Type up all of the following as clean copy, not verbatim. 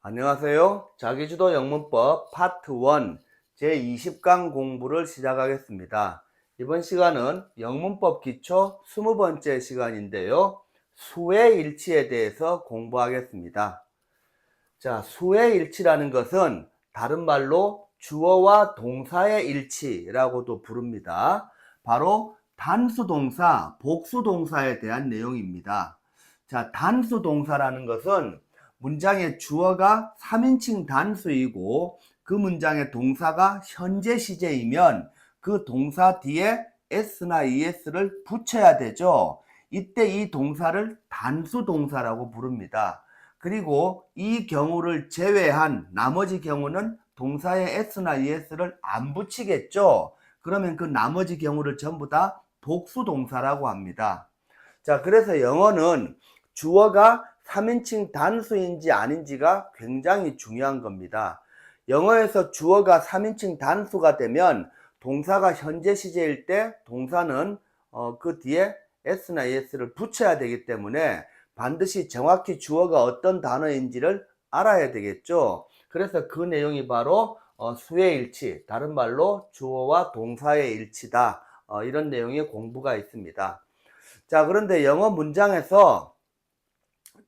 안녕하세요. 자기주도 영문법 파트 1 제20강 공부를 시작하겠습니다. 이번 시간은 영문법 기초 20번째 시간인데요. 수의 일치에 대해서 공부하겠습니다. 자, 수의 일치라는 것은 다른 말로 주어와 동사의 일치라고도 부릅니다. 바로 단수동사, 복수동사에 대한 내용입니다. 자, 단수동사라는 것은 문장의 주어가 3인칭 단수이고 그 문장의 동사가 현재 시제이면 그 동사 뒤에 s나 es를 붙여야 되죠. 이때 이 동사를 단수동사라고 부릅니다. 그리고 이 경우를 제외한 나머지 경우는 동사에 s나 es를 안 붙이겠죠. 그러면 그 나머지 경우를 전부 다 복수동사라고 합니다. 자, 그래서 영어는 주어가 3인칭 단수인지 아닌지가 굉장히 중요한 겁니다. 영어에서 주어가 3인칭 단수가 되면 동사가 현재 시제일 때 동사는 그 뒤에 s나 es를 붙여야 되기 때문에 반드시 정확히 주어가 어떤 단어인지를 알아야 되겠죠. 그래서 그 내용이 바로 수의 일치, 다른 말로 주어와 동사의 일치다. 이런 내용의 공부가 있습니다. 자, 그런데 영어 문장에서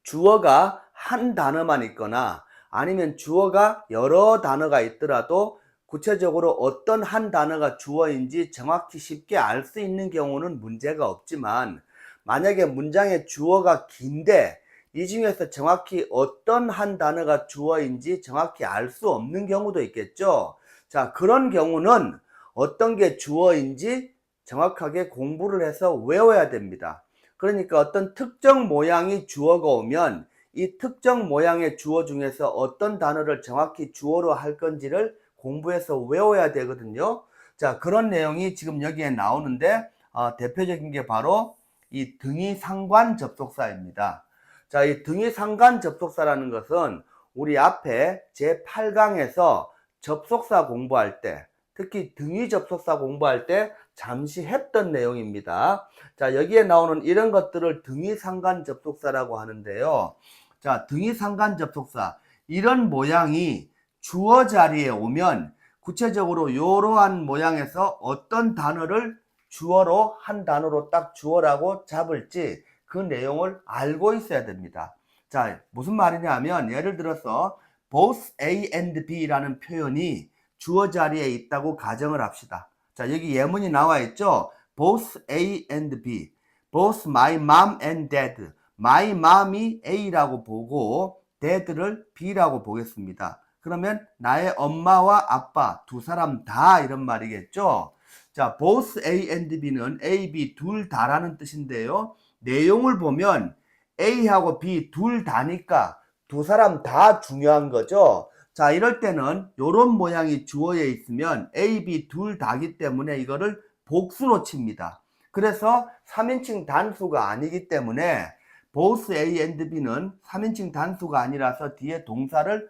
주어가 한 단어만 있거나 아니면 주어가 여러 단어가 있더라도 구체적으로 어떤 한 단어가 주어인지 정확히 쉽게 알 수 있는 경우는 문제가 없지만 만약에 문장의 주어가 긴데 이 중에서 정확히 어떤 한 단어가 주어인지 정확히 알 수 없는 경우도 있겠죠. 자, 그런 경우는 어떤 게 주어인지 정확하게 공부를 해서 외워야 됩니다. 그러니까 어떤 특정 모양이 주어가 오면 이 특정 모양의 주어 중에서 어떤 단어를 정확히 주어로 할 건지를 공부해서 외워야 되거든요. 자, 그런 내용이 지금 여기에 나오는데 대표적인 게 바로 이 등위 상관 접속사입니다. 자, 이 등위 상관 접속사라는 것은 우리 앞에 제8강에서 접속사 공부할 때, 특히 등위 접속사 공부할 때 잠시 했던 내용입니다. 자, 여기에 나오는 이런 것들을 등위 상관 접속사라고 하는데요. 자, 등위 상관 접속사, 이런 모양이 주어 자리에 오면 구체적으로 이러한 모양에서 어떤 단어를 주어로 한 단어로 딱 주어라고 잡을지 그 내용을 알고 있어야 됩니다. 자, 무슨 말이냐 하면 예를 들어서 both A and B라는 표현이 주어 자리에 있다고 가정을 합시다. 자, 여기 예문이 나와 있죠. both A and B, both my mom and dad. my mom이 A라고 보고 dad를 B라고 보겠습니다. 그러면 나의 엄마와 아빠 두 사람 다 이런 말이겠죠. 자, both A and B는 A, B 둘 다라는 뜻인데요. 내용을 보면 A하고 B 둘 다니까 두 사람 다 중요한 거죠. 자, 이럴 때는 이런 모양이 주어에 있으면 A, B 둘 다기 때문에 이거를 복수로 칩니다. 그래서 3인칭 단수가 아니기 때문에 both A and B는 3인칭 단수가 아니라서 뒤에 동사를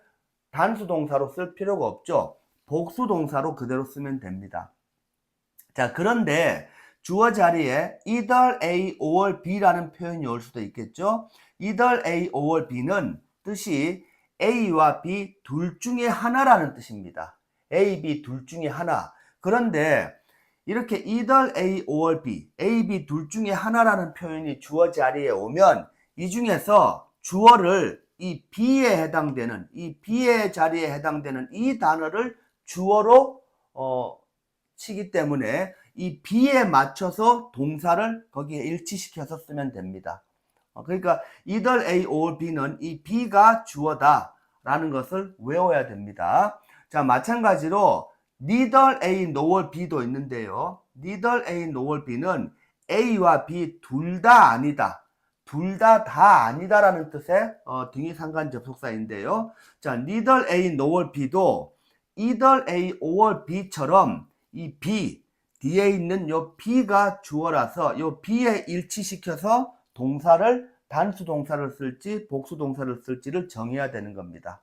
단수 동사로 쓸 필요가 없죠. 복수 동사로 그대로 쓰면 됩니다. 자, 그런데 주어 자리에 either A or B라는 표현이 올 수도 있겠죠. either A or B는 뜻이 A와 B 둘 중에 하나라는 뜻입니다. A, B 둘 중에 하나. 그런데 이렇게 either A or B, A, B 둘 중에 하나라는 표현이 주어 자리에 오면 이 중에서 주어를 이 B에 해당되는, 이 B의 자리에 해당되는 이 단어를 주어로 치기 때문에 이 B에 맞춰서 동사를 거기에 일치시켜서 쓰면 됩니다. 그러니까 either A or B는 이 B가 주어다 라는 것을 외워야 됩니다. 자, 마찬가지로 neither A nor B도 있는데요. neither A nor B는 A와 B 둘 다 아니다. 둘 다 아니다라는 뜻의 등위 상관 접속사인데요. 자, neither A nor B도 either A or B처럼 이 B 뒤에 있는 요 B가 주어라서 요 B에 일치시켜서 동사를 단수 동사를 쓸지 복수 동사를 쓸지를 정해야 되는 겁니다.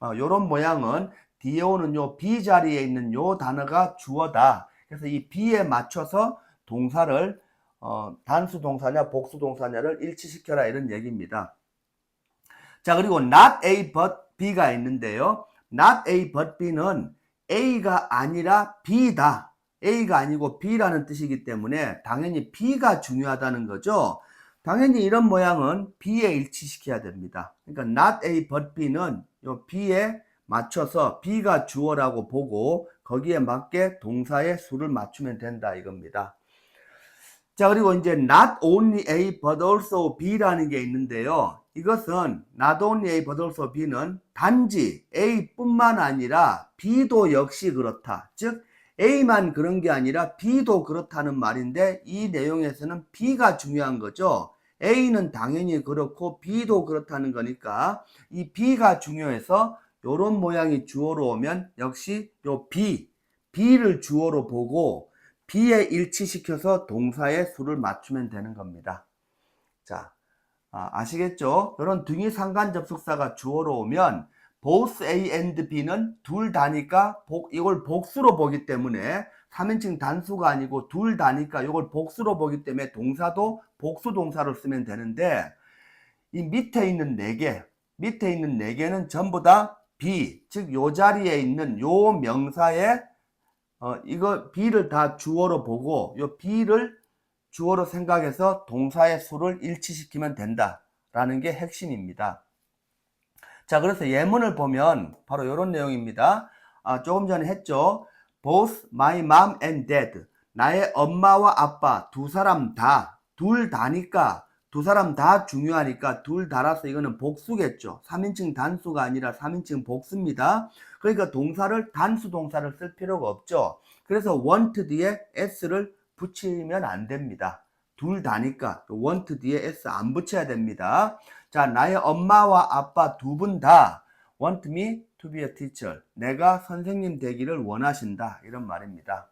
요런 모양은 뒤에 오는 요 B 자리에 있는 요 단어가 주어다. 그래서 이 B에 맞춰서 동사를 단수 동사냐 복수 동사냐를 일치시켜라 이런 얘기입니다. 자, 그리고 not A but B가 있는데요. not A but B는 A가 아니라 B다. A가 아니고 B라는 뜻이기 때문에 당연히 B가 중요하다는 거죠. 당연히 이런 모양은 B에 일치시켜야 됩니다. 그러니까 not A but B는 요 B에 맞춰서 B가 주어라고 보고 거기에 맞게 동사의 수를 맞추면 된다 이겁니다. 자, 그리고 이제 not only A but also B라는 게 있는데요. 이것은 not only A but also B는 단지 A뿐만 아니라 B도 역시 그렇다. 즉 A만 그런 게 아니라 B도 그렇다는 말인데 이 내용에서는 B가 중요한 거죠. A는 당연히 그렇고 B도 그렇다는 거니까 이 B가 중요해서 이런 모양이 주어로 오면 역시 요 B를 주어로 보고 B에 일치시켜서 동사의 수를 맞추면 되는 겁니다. 자, 아시겠죠? 이런 등위 상관 접속사가 주어로 오면 both A and B는 둘 다니까 이걸 복수로 보기 때문에 3인칭 단수가 아니고 둘 다니까 이걸 복수로 보기 때문에 동사도 복수 동사를 쓰면 되는데 이 밑에 있는 4개는 전부 다 B, 즉 요 자리에 있는 요 명사에 이거 B를 다 주어로 보고 요 B를 주어로 생각해서 동사의 수를 일치시키면 된다라는 게 핵심입니다. 자, 그래서 예문을 보면 바로 이런 내용입니다. 조금 전에 했죠. Both my mom and dad. 나의 엄마와 아빠 두 사람 다, 둘 다니까 두 사람 다 중요하니까 둘 다라서 이거는 복수겠죠. 3인칭 단수가 아니라 3인칭 복수입니다. 그러니까 동사를 단수 동사를 쓸 필요가 없죠. 그래서 want 뒤에 s를 붙이면 안 됩니다. 둘 다니까 want 뒤에 s 안 붙여야 됩니다. 자, 나의 엄마와 아빠 두 분 다 want me to be a teacher. 내가 선생님 되기를 원하신다. 이런 말입니다.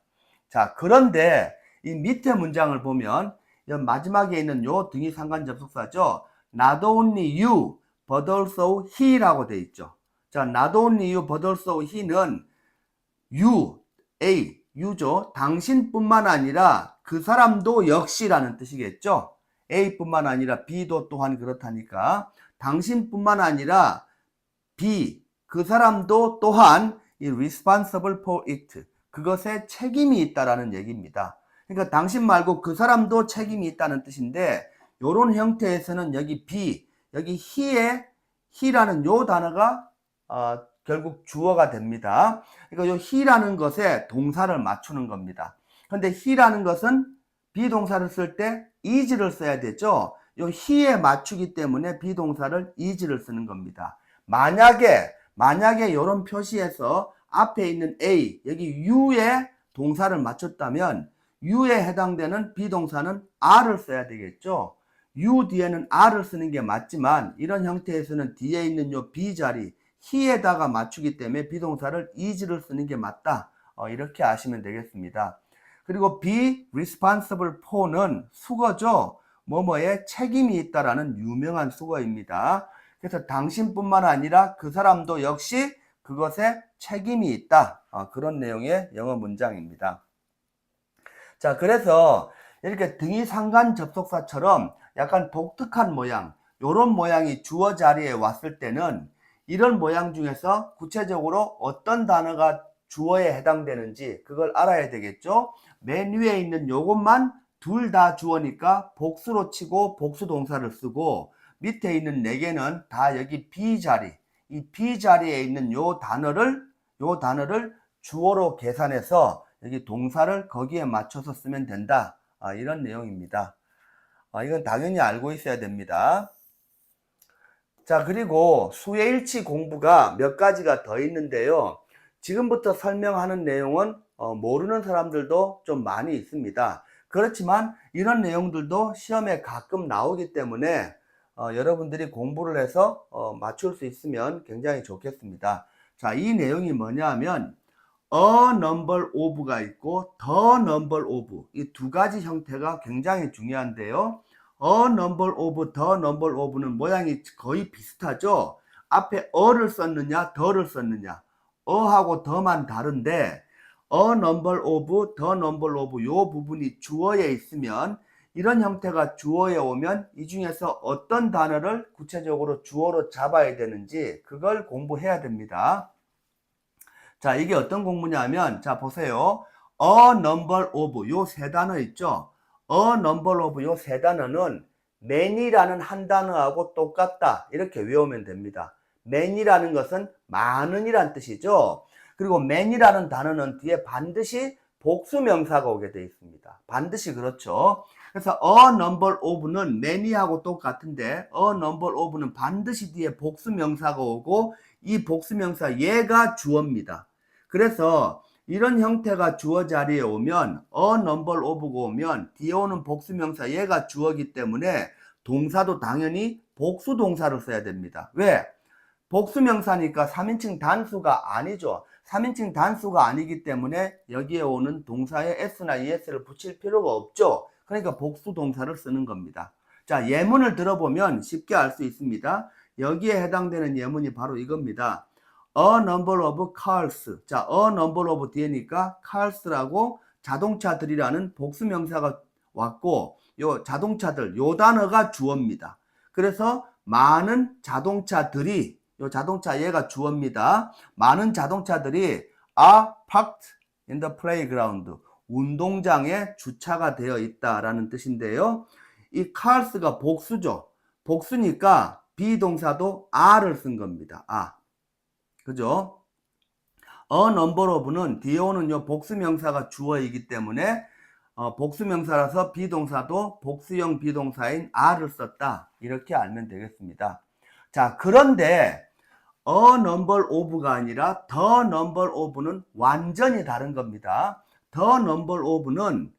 자, 그런데 이 밑에 문장을 보면 마지막에 있는 요 등위 상관 접속사죠. Not only you, but also he라고 돼 있죠. 자, not only you, but also he는 you, A, you죠. 당신뿐만 아니라 그 사람도 역시라는 뜻이겠죠. A뿐만 아니라 B도 또한 그렇다니까 당신뿐만 아니라 B, 그 사람도 또한 responsible for it. 그것에 책임이 있다라는 얘기입니다. 그러니까 당신 말고 그 사람도 책임이 있다는 뜻인데 이런 형태에서는 여기 B, 여기 he라는 요 단어가 결국 주어가 됩니다. 그러니까 요 he라는 것에 동사를 맞추는 겁니다. 근데 he라는 것은 비동사를 쓸 때 is를 써야 되죠. 요 he에 맞추기 때문에 비동사를 is를 쓰는 겁니다. 만약에 이런 표시에서 앞에 있는 A, 여기 U에 동사를 맞췄다면 U에 해당되는 비동사는 R을 써야 되겠죠. U 뒤에는 R을 쓰는 게 맞지만 이런 형태에서는 뒤에 있는 요 B 자리, he에다가 맞추기 때문에 비동사를 is를 쓰는 게 맞다. 이렇게 아시면 되겠습니다. 그리고 be responsible for는 수거죠. 뭐뭐에 책임이 있다라는 유명한 수거입니다. 그래서 당신뿐만 아니라 그 사람도 역시 그것에 책임이 있다. 그런 내용의 영어 문장입니다. 자, 그래서 이렇게 등위 상관 접속사처럼 약간 독특한 모양, 이런 모양이 주어 자리에 왔을 때는 이런 모양 중에서 구체적으로 어떤 단어가 주어에 해당되는지 그걸 알아야 되겠죠. 맨 위에 있는 요것만 둘 다 주어니까 복수로 치고 복수 동사를 쓰고 밑에 있는 4개는 다 여기 B 자리, 이 B 자리에 있는 요 단어를 주어로 계산해서 여기 동사를 거기에 맞춰서 쓰면 된다. 이런 내용입니다. 이건 당연히 알고 있어야 됩니다. 자, 그리고 수혜일치 공부가 몇 가지가 더 있는데요. 지금부터 설명하는 내용은 모르는 사람들도 좀 많이 있습니다. 그렇지만 이런 내용들도 시험에 가끔 나오기 때문에 여러분들이 공부를 해서 맞출 수 있으면 굉장히 좋겠습니다. 자, 이 내용이 뭐냐 하면 a number of가 있고 the number of, 이 두 가지 형태가 굉장히 중요한데요. a number of, the number of는 모양이 거의 비슷하죠. 앞에 a를 썼느냐 the를 썼느냐, a하고 the만 다른데 a number of, the number of 요 부분이 주어에 있으면 이런 형태가 주어에 오면 이 중에서 어떤 단어를 구체적으로 주어로 잡아야 되는지 그걸 공부해야 됩니다. 자, 이게 어떤 공부냐면, 자, 보세요. A number of, 요 세 단어 있죠? A number of, 요 세 단어는 many라는 한 단어하고 똑같다. 이렇게 외우면 됩니다. many라는 것은 많은이란 뜻이죠. 그리고 many라는 단어는 뒤에 반드시 복수명사가 오게 되어 있습니다. 반드시 그렇죠. 그래서 a number of는 many하고 똑같은데 a number of는 반드시 뒤에 복수명사가 오고 이 복수명사 얘가 주어입니다. 그래서 이런 형태가 주어 자리에 오면 a number of가 오면 뒤에 오는 복수명사 얘가 주어이기 때문에 동사도 당연히 복수동사를 써야 됩니다. 왜? 복수명사니까 3인칭 단수가 아니죠. 3인칭 단수가 아니기 때문에 여기에 오는 동사에 s나 es를 붙일 필요가 없죠. 그러니까 복수동사를 쓰는 겁니다. 자, 예문을 들어보면 쉽게 알 수 있습니다. 여기에 해당되는 예문이 바로 이겁니다. A number of cars. 자, a number of 뒤에니까 cars라고 자동차들이라는 복수명사가 왔고 요 자동차들, 요 단어가 주어입니다. 그래서 많은 자동차들이, 요 자동차 얘가 주어입니다. 많은 자동차들이 are parked in the playground. 운동장에 주차가 되어 있다라는 뜻인데요. 이 cars가 복수죠. 복수니까 비동사도 are를 쓴 겁니다. 그죠? A number of는 뒤에 오는 요 복수명사가 주어이기 때문에 복수명사라서 비동사도 복수형 비동사인 are를 썼다. 이렇게 알면 되겠습니다. 자, 그런데 a number of가 아니라 the number of는 완전히 다른 겁니다. the number of는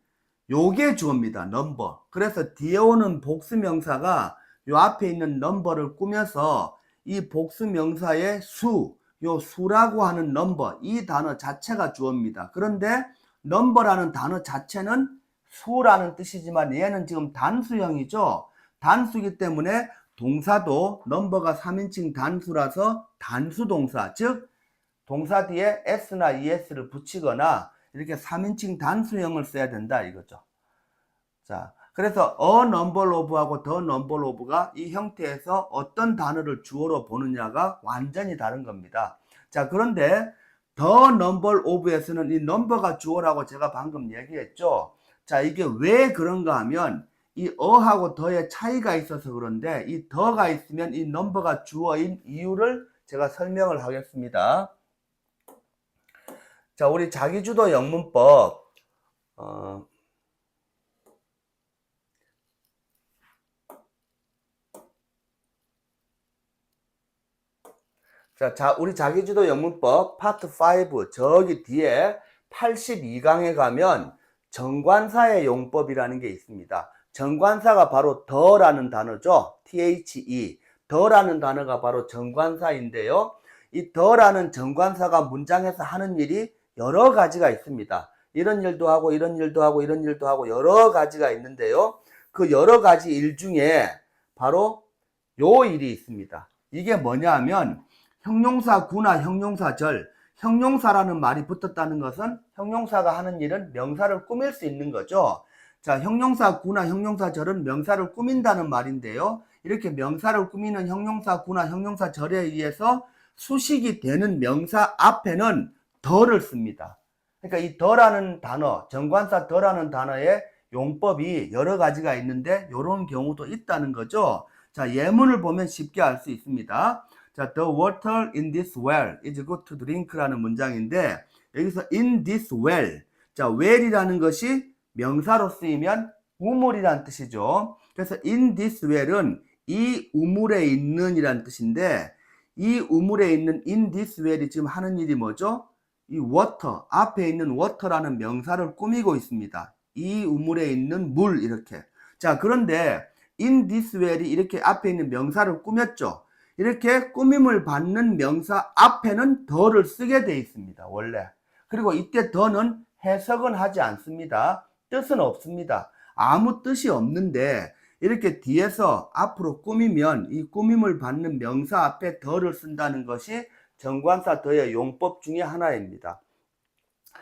요게 주어입니다. number. 그래서 뒤에 오는 복수명사가 요 앞에 있는 number를 꾸며서 이 복수명사의 수, 요 수라고 하는 number, 이 단어 자체가 주어입니다. 그런데 number라는 단어 자체는 수라는 뜻이지만 얘는 지금 단수형이죠. 단수이기 때문에 동사도 number가 3인칭 단수라서 단수동사, 즉 동사 뒤에 s나 es를 붙이거나 이렇게 3인칭 단수형을 써야 된다 이거죠. 자, 그래서 a number of하고 the number of가 이 형태에서 어떤 단어를 주어로 보느냐가 완전히 다른 겁니다. 자, 그런데 the number of에서는 이 number가 주어라고 제가 방금 얘기했죠. 자, 이게 왜 그런가 하면 이 어하고 더의 차이가 있어서 그런데 이 더가 있으면 이 number가 주어인 이유를 제가 설명을 하겠습니다. 자, 우리 자기주도 영문법 자, 우리 자기주도 영문법 파트 5 저기 뒤에 82강에 가면 정관사의 용법이라는 게 있습니다. 정관사가 바로 더라는 단어죠. the. 더라는 단어가 바로 정관사인데요. 이 더라는 정관사가 문장에서 하는 일이 여러 가지가 있습니다. 이런 일도 하고 이런 일도 하고 이런 일도 하고 여러 가지가 있는데요. 그 여러 가지 일 중에 바로 요 일이 있습니다. 이게 뭐냐 하면 형용사 구나 형용사 절, 형용사라는 말이 붙었다는 것은 형용사가 하는 일은 명사를 꾸밀 수 있는 거죠. 자, 형용사 구나 형용사 절은 명사를 꾸민다는 말인데요. 이렇게 명사를 꾸미는 형용사 구나 형용사 절에 의해서 수식이 되는 명사 앞에는 더를 씁니다. 그러니까 이 더라는 단어, 정관사 더라는 단어의 용법이 여러 가지가 있는데 이런 경우도 있다는 거죠. 자, 예문을 보면 쉽게 알 수 있습니다. 자, the water in this well is good to drink라는 문장인데 여기서 in this well, 자, well이라는 것이 명사로 쓰이면 우물이란 뜻이죠. 그래서 in this well은 이 우물에 있는 이란 뜻인데 이 우물에 있는 in this well이 지금 하는 일이 뭐죠? 이 water, 앞에 있는 water라는 명사를 꾸미고 있습니다. 이 우물에 있는 물 이렇게. 자, 그런데 in this well이 이렇게 앞에 있는 명사를 꾸몄죠. 이렇게 꾸밈을 받는 명사 앞에는 더를 쓰게 돼 있습니다. 원래. 그리고 이때 더는 해석은 하지 않습니다. 뜻은 없습니다. 아무 뜻이 없는데 이렇게 뒤에서 앞으로 꾸미면 이 꾸밈을 받는 명사 앞에 더를 쓴다는 것이 정관사 더의 용법 중에 하나입니다.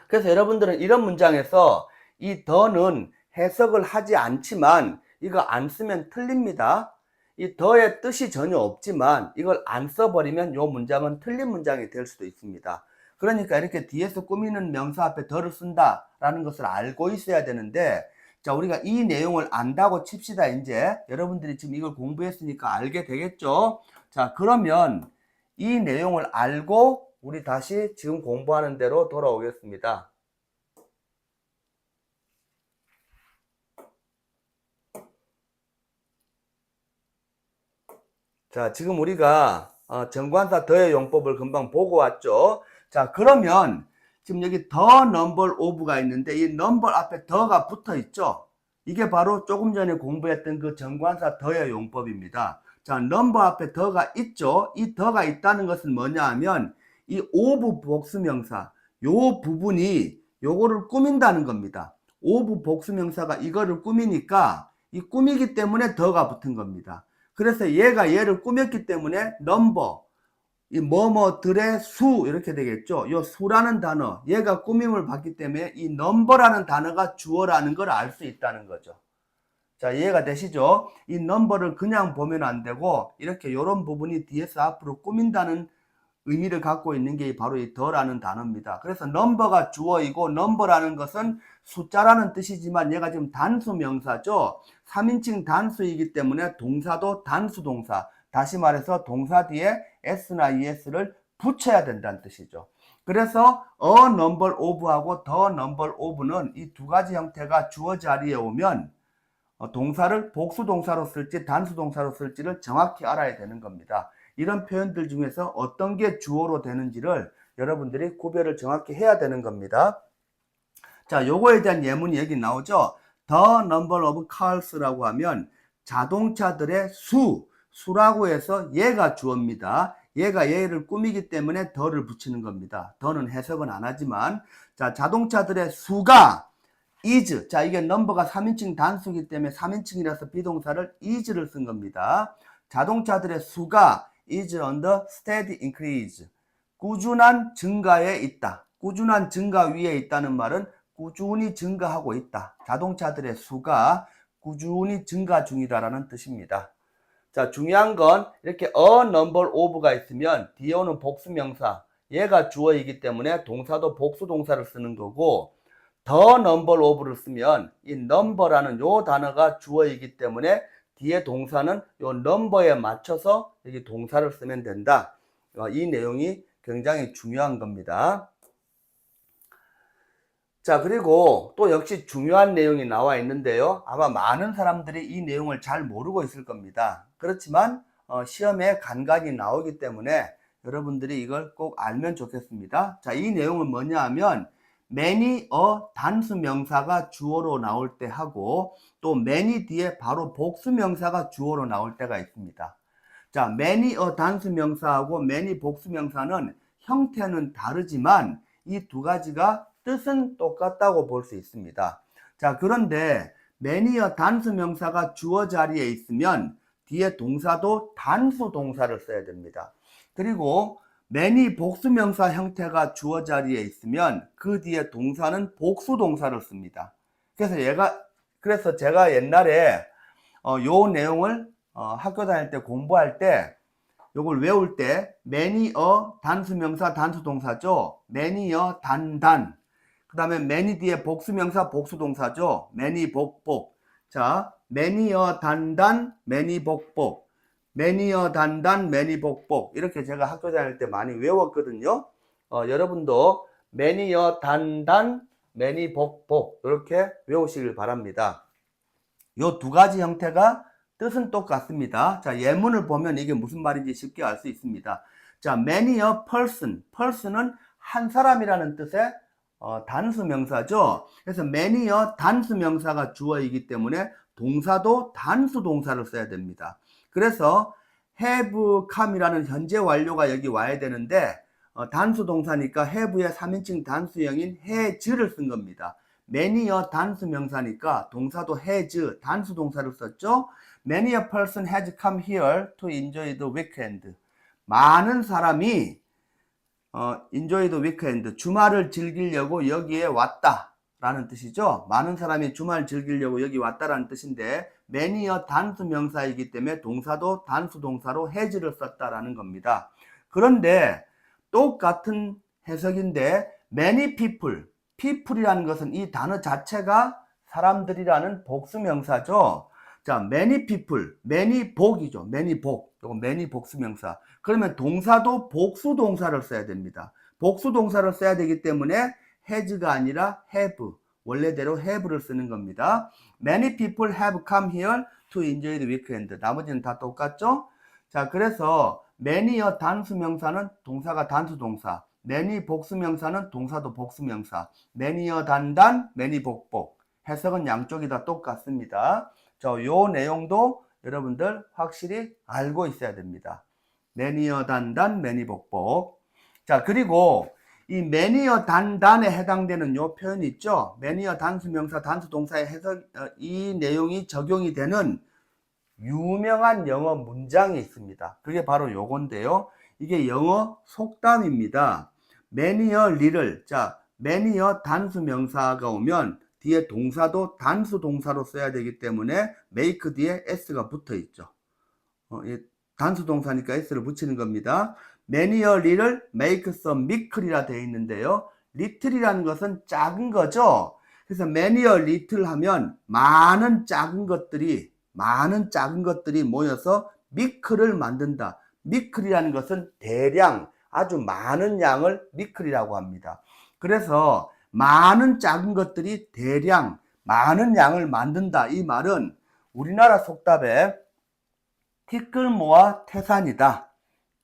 그래서 여러분들은 이런 문장에서 이 더는 해석을 하지 않지만 이거 안 쓰면 틀립니다. 이 더의 뜻이 전혀 없지만 이걸 안 써버리면 요 문장은 틀린 문장이 될 수도 있습니다. 그러니까 이렇게 뒤에서 꾸미는 명사 앞에 더를 쓴다 라는 것을 알고 있어야 되는데, 자, 우리가 이 내용을 안다고 칩시다. 이제 여러분들이 지금 이걸 공부했으니까 알게 되겠죠. 자, 그러면 이 내용을 알고 우리 다시 지금 공부하는 대로 돌아오겠습니다. 자, 지금 우리가 정관사 더의 용법을 금방 보고 왔죠. 자, 그러면 지금 여기 더 넘버 오브가 있는데 이 넘버 앞에 더가 붙어 있죠. 이게 바로 조금 전에 공부했던 그 정관사 더의 용법입니다. 자, 넘버 앞에 더가 있죠. 이 더가 있다는 것은 뭐냐 하면 이 오브 복수명사 요 부분이 요거를 꾸민다는 겁니다. 오브 복수명사가 이거를 꾸미니까 이 꾸미기 때문에 더가 붙은 겁니다. 그래서 얘가 얘를 꾸몄기 때문에 넘버, 이 뭐뭐들의 수 이렇게 되겠죠. 이 수라는 단어, 얘가 꾸밈을 받기 때문에 이 넘버라는 단어가 주어라는 걸 알 수 있다는 거죠. 자, 이해가 되시죠? 이 넘버를 그냥 보면 안 되고 이렇게 이런 부분이 뒤에서 앞으로 꾸민다는 의미를 갖고 있는 게 바로 이 더라는 단어입니다. 그래서 넘버가 주어이고 넘버라는 것은 숫자라는 뜻이지만 얘가 지금 단수 명사죠. 3인칭 단수이기 때문에 동사도 단수 동사. 다시 말해서 동사 뒤에 s나 es를 붙여야 된다는 뜻이죠. 그래서 a number of하고 the number of는 이 두 가지 형태가 주어 자리에 오면 동사를 복수 동사로 쓸지 단수 동사로 쓸지를 정확히 알아야 되는 겁니다. 이런 표현들 중에서 어떤 게 주어로 되는지를 여러분들이 구별을 정확히 해야 되는 겁니다. 자, 요거에 대한 예문이 여기 나오죠. The number of cars라고 하면 자동차들의 수라고 해서 얘가 주어입니다. 얘가 얘를 꾸미기 때문에 더를 붙이는 겁니다. 더는 해석은 안 하지만, 자, 자동차들의 수가 is. 자, 이게 넘버가 3인칭 단수이기 때문에 3인칭이라서 비동사를 is를 쓴 겁니다. 자동차들의 수가 is on the steady increase. 꾸준한 증가에 있다. 꾸준한 증가 위에 있다는 말은 꾸준히 증가하고 있다. 자동차들의 수가 꾸준히 증가 중이다라는 뜻입니다. 자, 중요한 건 이렇게 a number of가 있으면 뒤에 오는 복수명사, 얘가 주어이기 때문에 동사도 복수 동사를 쓰는 거고, the number of를 쓰면 이 number라는 요 단어가 주어이기 때문에 뒤에 동사는 요 number에 맞춰서 여기 동사를 쓰면 된다. 이 내용이 굉장히 중요한 겁니다. 자, 그리고 또 역시 중요한 내용이 나와 있는데요. 아마 많은 사람들이 이 내용을 잘 모르고 있을 겁니다. 그렇지만 시험에 간간히 나오기 때문에 여러분들이 이걸 꼭 알면 좋겠습니다. 자, 이 내용은 뭐냐 하면 many 단수 명사가 주어로 나올 때 하고 또 many 뒤에 바로 복수 명사가 주어로 나올 때가 있습니다. 자, many 단수 명사하고 many 복수 명사는 형태는 다르지만 이 두 가지가 뜻은 똑같다고 볼 수 있습니다. 자, 그런데 many 단수 명사가 주어 자리에 있으면 뒤에 동사도 단수 동사를 써야 됩니다. 그리고 many 복수 명사 형태가 주어 자리에 있으면 그 뒤에 동사는 복수 동사를 씁니다. 그래서 제가 옛날에 요 내용을 학교 다닐 때 공부할 때 요걸 외울 때 many 단수 명사 단수 동사죠. many 단단. 그 다음에 many 뒤에 복수 명사 복수 동사죠. many 복복. 자, many 단단 many 복복. many 단단 many 복복. 이렇게 제가 학교 다닐 때 많이 외웠거든요. 여러분도 many 단단 many 복복 이렇게 외우시길 바랍니다. 요 두 가지 형태가 뜻은 똑같습니다. 자, 예문을 보면 이게 무슨 말인지 쉽게 알 수 있습니다. 자, many a person. person은 한 사람이라는 뜻의 단수 명사죠. 그래서 many a 단수 명사가 주어이기 때문에 동사도 단수 동사를 써야 됩니다. 그래서 have come이라는 현재 완료가 여기 와야 되는데 단수 동사니까 have의 3인칭 단수형인 has를 쓴 겁니다. many a 단수 명사니까 동사도 has 단수 동사를 썼죠. Many a person has come here to enjoy the weekend. 많은 사람이 enjoy the weekend, 주말을 즐기려고 여기에 왔다 라는 뜻이죠. 많은 사람이 주말 즐기려고 여기 왔다라는 뜻인데 many여 단수 명사이기 때문에 동사도 단수 동사로 has를 썼다라는 겁니다. 그런데 똑같은 해석인데 many people, people이라는 것은 이 단어 자체가 사람들이라는 복수 명사죠. 자, many people, many 복이죠. many 복. 이거 many 복수 명사. 그러면 동사도 복수 동사를 써야 됩니다. 복수 동사를 써야 되기 때문에 has가 아니라 have. 원래대로 have를 쓰는 겁니다. Many people have come here to enjoy the weekend. 나머지는 다 똑같죠? 자, 그래서 many여 단수 명사는 동사가 단수 동사. many 복수 명사는 동사도 복수 명사. many여 단단, many 복복. 해석은 양쪽이 다 똑같습니다. 요 내용도 여러분들 확실히 알고 있어야 됩니다. many여 단단, many 복복. 자, 그리고 이 many여 단단에 해당되는 요 표현 있죠? many여 단수명사, 단수동사의 해석, 이 내용이 적용이 되는 유명한 영어 문장이 있습니다. 그게 바로 요건데요. 이게 영어 속담입니다. many여 little. 자, many여 단수명사가 오면 뒤에 동사도 단수동사로 써야 되기 때문에 make 뒤에 s가 붙어 있죠. 단수동사니까 s를 붙이는 겁니다. many여 little make some mickle이라 되어 있는데요. little이라는 것은 작은 거죠. 그래서 many여 little 하면 많은 작은 것들이 모여서 mickle을 만든다. mickle이라는 것은 대량, 아주 많은 양을 mickle이라고 합니다. 그래서 많은 작은 것들이 대량, 많은 양을 만든다. 이 말은 우리나라 속담에 티끌 모아 태산이다.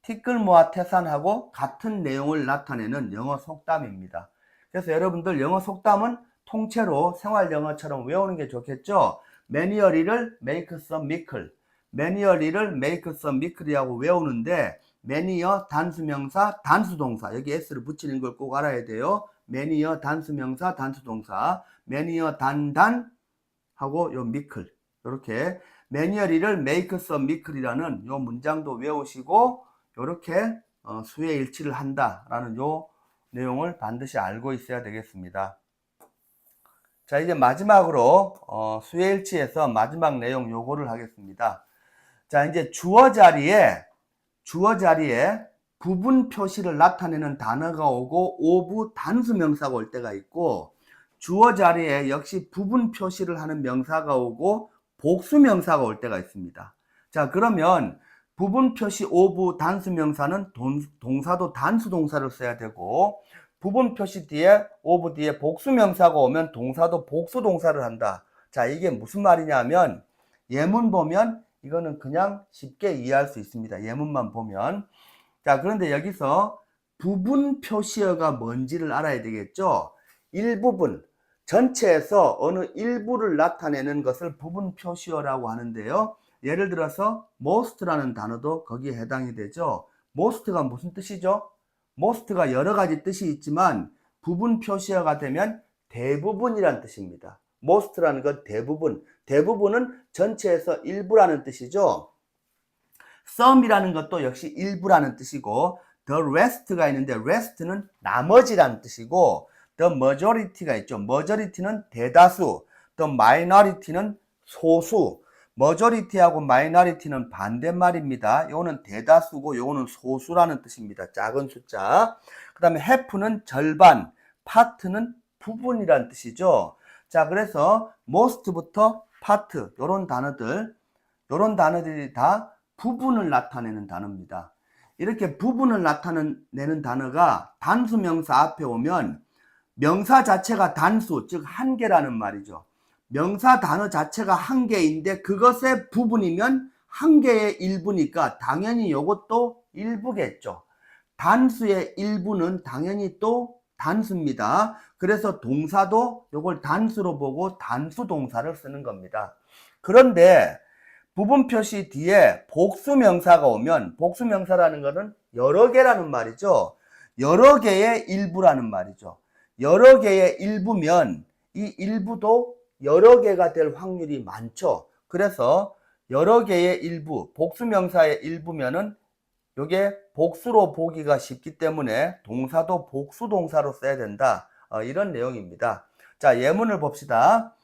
티끌 모아 태산하고 같은 내용을 나타내는 영어 속담입니다. 그래서 여러분들 영어 속담은 통째로 생활 영어처럼 외우는 게 좋겠죠. many여 little make some mickle. many여 little make some mickle이라고 외우는데 many여 단수명사, 단수동사. 여기 s를 붙이는 걸 꼭 알아야 돼요. many여 단수명사, 단수동사. many여 단단 하고 요 mickle. 이렇게 many여 little make some mickle이라는 요 문장도 외우시고 이렇게 수의 일치를 한다라는 요 내용을 반드시 알고 있어야 되겠습니다. 자, 이제 마지막으로 수의 일치에서 마지막 내용 요거를 하겠습니다. 자, 이제 주어 자리에 부분 표시를 나타내는 단어가 오고 오부 단수 명사가 올 때가 있고 주어 자리에 역시 부분 표시를 하는 명사가 오고 복수 명사가 올 때가 있습니다. 자, 그러면 부분 표시 오부 단수 명사는 동사도 단수 동사를 써야 되고 부분 표시 뒤에 오부 뒤에 복수 명사가 오면 동사도 복수 동사를 한다. 자, 이게 무슨 말이냐면 예문 보면 이거는 그냥 쉽게 이해할 수 있습니다. 예문만 보면. 자, 그런데 여기서 부분 표시어가 뭔지를 알아야 되겠죠. 일부분, 전체에서 어느 일부를 나타내는 것을 부분 표시어라고 하는데요. 예를 들어서 most라는 단어도 거기에 해당이 되죠. most가 무슨 뜻이죠? most가 여러 가지 뜻이 있지만 부분 표시어가 되면 대부분이란 뜻입니다. most라는 건 대부분, 대부분은 전체에서 일부라는 뜻이죠. some이라는 것도 역시 일부라는 뜻이고 the rest가 있는데 rest는 나머지라는 뜻이고 the majority가 있죠. majority는 대다수, the minority는 소수. majority하고 minority는 반대말입니다. 요거는 대다수고 요거는 소수라는 뜻입니다. 작은 숫자. 그 다음에 half는 절반, part는 부분이란 뜻이죠. 자, 그래서 most부터 part 요런 단어들이 다 부분을 나타내는 단어입니다. 이렇게 부분을 나타내는 단어가 단수 명사 앞에 오면 명사 자체가 단수, 즉 한 개라는 말이죠. 명사 단어 자체가 한 개인데 그것의 부분이면 한 개의 일부니까 당연히 이것도 일부겠죠. 단수의 일부는 당연히 또 단수입니다. 그래서 동사도 이걸 단수로 보고 단수 동사를 쓰는 겁니다. 그런데 부분 표시 뒤에 복수 명사가 오면 복수 명사라는 것은 여러 개라는 말이죠. 여러 개의 일부라는 말이죠. 여러 개의 일부면 이 일부도 여러 개가 될 확률이 많죠. 그래서 여러 개의 일부, 복수 명사의 일부면은 이게 복수로 보기가 쉽기 때문에 동사도 복수 동사로 써야 된다. 이런 내용입니다. 자, 예문을 봅시다.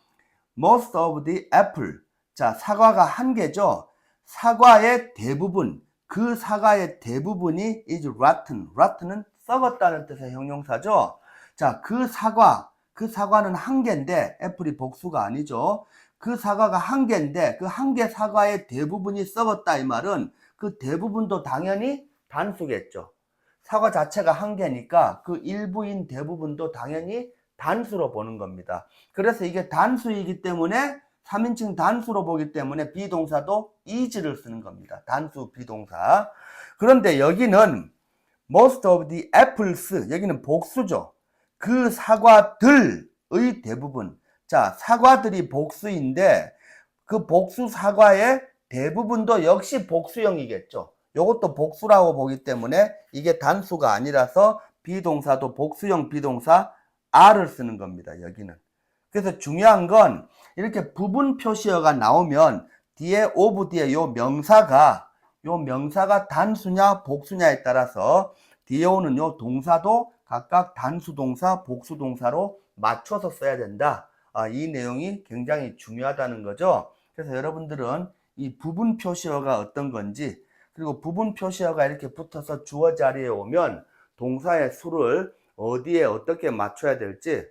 Most of the apple. 자, 사과가 한 개죠. 사과의 대부분, 그 사과의 대부분이 is rotten. rotten은 썩었다는 뜻의 형용사죠. 자, 그 사과는 한 개인데, 애플이 복수가 아니죠. 그 사과가 한 개인데, 그 한 개 사과의 대부분이 썩었다 이 말은 그 대부분도 당연히 단수겠죠. 사과 자체가 한 개니까 그 일부인 대부분도 당연히 단수로 보는 겁니다. 그래서 이게 단수이기 때문에 3인칭 단수로 보기 때문에 비동사도 is를 쓰는 겁니다. 단수 비동사. 그런데 여기는 most of the apples, 여기는 복수죠. 그 사과들의 대부분. 자, 사과들이 복수인데 그 복수 사과의 대부분도 역시 복수형이겠죠. 이것도 복수라고 보기 때문에 이게 단수가 아니라서 비동사도 복수형 비동사 R을 쓰는 겁니다. 여기는. 그래서 중요한 건 이렇게 부분 표시어가 나오면 뒤에 of 뒤에 요 명사가 단수냐 복수냐에 따라서 뒤에 오는 요 동사도 각각 단수 동사, 복수 동사로 맞춰서 써야 된다. 이 내용이 굉장히 중요하다는 거죠. 그래서 여러분들은 이 부분 표시어가 어떤 건지, 그리고 부분 표시어가 이렇게 붙어서 주어 자리에 오면 동사의 수를 어디에 어떻게 맞춰야 될지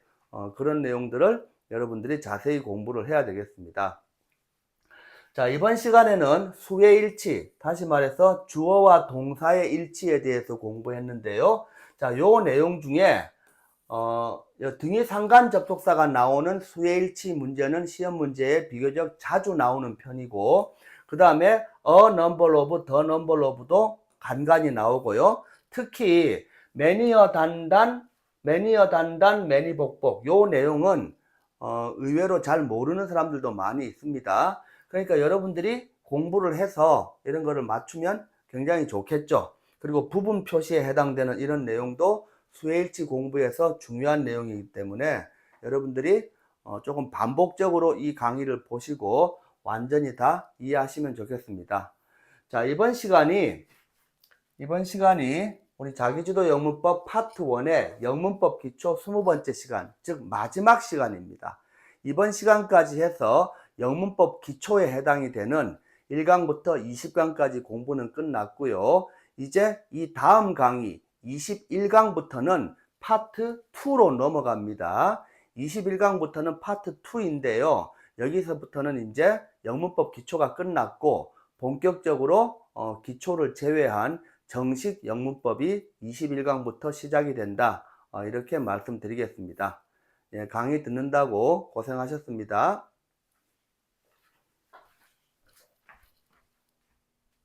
그런 내용들을 여러분들이 자세히 공부를 해야 되겠습니다. 자, 이번 시간에는 수의 일치, 다시 말해서 주어와 동사의 일치에 대해서 공부했는데요. 자, 요 내용 중에 등위 상관 접속사가 나오는 수의 일치 문제는 시험 문제에 비교적 자주 나오는 편이고, 그 다음에 a number of, the number of도 간간히 나오고요. 특히 매니어 단단, 매니 복복, 요 내용은 의외로 잘 모르는 사람들도 많이 있습니다. 그러니까 여러분들이 공부를 해서 이런 거를 맞추면 굉장히 좋겠죠. 그리고 부분 표시에 해당되는 이런 내용도 수혜일치 공부에서 중요한 내용이기 때문에 여러분들이 조금 반복적으로 이 강의를 보시고 완전히 다 이해하시면 좋겠습니다. 자, 이번 시간이 우리 자기주도 영문법 파트 1의 영문법 기초 20번째 시간, 즉 마지막 시간입니다. 이번 시간까지 해서 영문법 기초에 해당이 되는 1강부터 20강까지 공부는 끝났고요. 이제 이 다음 강의 21강부터는 파트 2로 넘어갑니다. 21강부터는 파트 2인데요. 여기서부터는 이제 영문법 기초가 끝났고 본격적으로 기초를 제외한 정식 영문법이 21강부터 시작이 된다. 이렇게 말씀드리겠습니다. 예, 강의 듣는다고 고생하셨습니다.